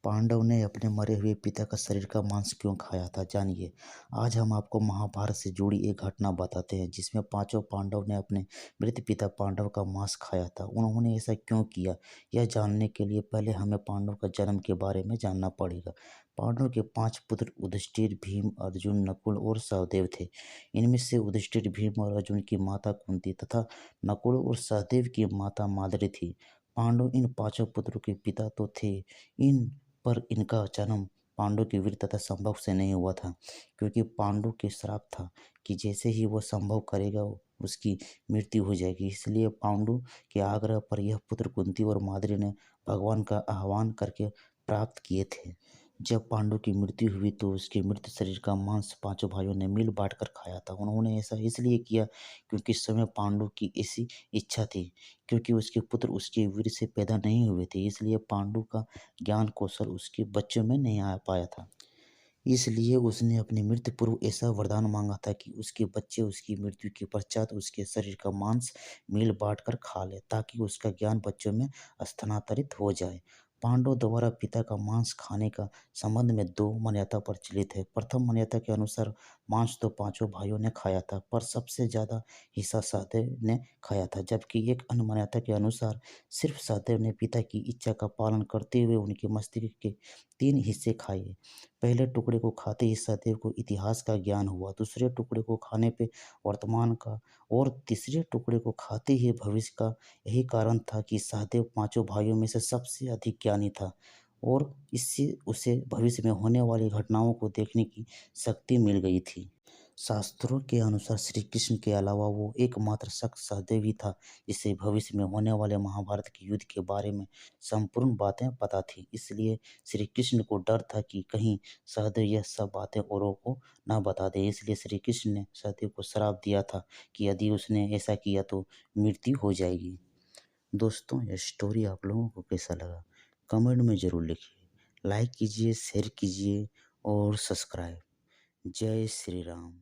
पांडव ने अपने मरे हुए पिता का शरीर का मांस क्यों खाया था, जानिए। आज हम आपको महाभारत से जुड़ी एक घटना बताते हैं जिसमें पांचों पांडव ने अपने मृत पिता पांडव का मांस खाया था। उन्होंने ऐसा क्यों किया, यह जानने के लिए पहले हमें पांडव का जन्म के बारे में जानना पड़ेगा। पांडव के 5 पुत्र युधिष्ठिर, भीम, अर्जुन, नकुल और सहदेव थे। इनमें से युधिष्ठिर, भीम और अर्जुन की माता कुंती तथा नकुल और सहदेव की माता माद्री थी। पांडव इन पांचों पुत्रों के पिता तो थे, इन पर इनका जन्म पांडु की वीर तथा संभव से नहीं हुआ था, क्योंकि पांडु के श्राप था कि जैसे ही वह संभव करेगा उसकी मृत्यु हो जाएगी। इसलिए पांडु के आग्रह पर यह पुत्र कुंती और माद्री ने भगवान का आह्वान करके प्राप्त किए थे। जब पांडु की मृत्यु हुई तो उसके मृत शरीर का मांस पांचों भाइयों ने मिल बांट कर खाया था। उन्होंने ऐसा इसलिए किया क्योंकि इस समय पांडु की ऐसी इच्छा थी, क्योंकि उसके पुत्र उसके वीर से पैदा नहीं हुए थे। इसलिए पांडु का ज्ञान कौशल उसके बच्चों में नहीं आ पाया था। इसलिए उसने अपने मृत्यु पूर्व ऐसा वरदान मांगा था कि उसके बच्चे उसकी मृत्यु के पश्चात उसके शरीर का मांस मिल बांट कर खा ले, ताकि उसका ज्ञान बच्चों में स्थानांतरित हो जाए। पांडव द्वारा पिता का मांस खाने का संबंध में 2 मान्यता प्रचलित है। प्रथम मान्यता के अनुसार मांस तो पांचों भाइयों ने खाया था, पर सबसे ज्यादा हिस्सा सहदेव ने खाया था, जबकि एक अन्य मान्यता के अनुसार सिर्फ सहदेव ने पिता की इच्छा का पालन करते हुए उनके मस्तिष्क के 3 हिस्से खाए। पहले टुकड़े को खाते ही सहदेव को इतिहास का ज्ञान हुआ, दूसरे टुकड़े को खाने पे वर्तमान का, और तीसरे टुकड़े को खाते ही भविष्य का। यही कारण था कि सहदेव पांचों भाइयों में से सबसे अधिक ज्ञानी था और इससे उसे भविष्य में होने वाली घटनाओं को देखने की शक्ति मिल गई थी। शास्त्रों के अनुसार श्री कृष्ण के अलावा वो एकमात्र शख्स सहदेव ही था जिसे भविष्य में होने वाले महाभारत के युद्ध के बारे में संपूर्ण बातें पता थी। इसलिए श्री कृष्ण को डर था कि कहीं सहदेव यह सब बातें औरों को न बता दे। इसलिए श्री कृष्ण ने सहदेव को श्राप दिया था कि यदि उसने ऐसा किया तो मृत्यु हो जाएगी। दोस्तों, यह स्टोरी आप लोगों को कैसा लगा, कमेंट में ज़रूर लिखिए। लाइक कीजिए, शेयर कीजिए और सब्सक्राइब। जय श्री राम।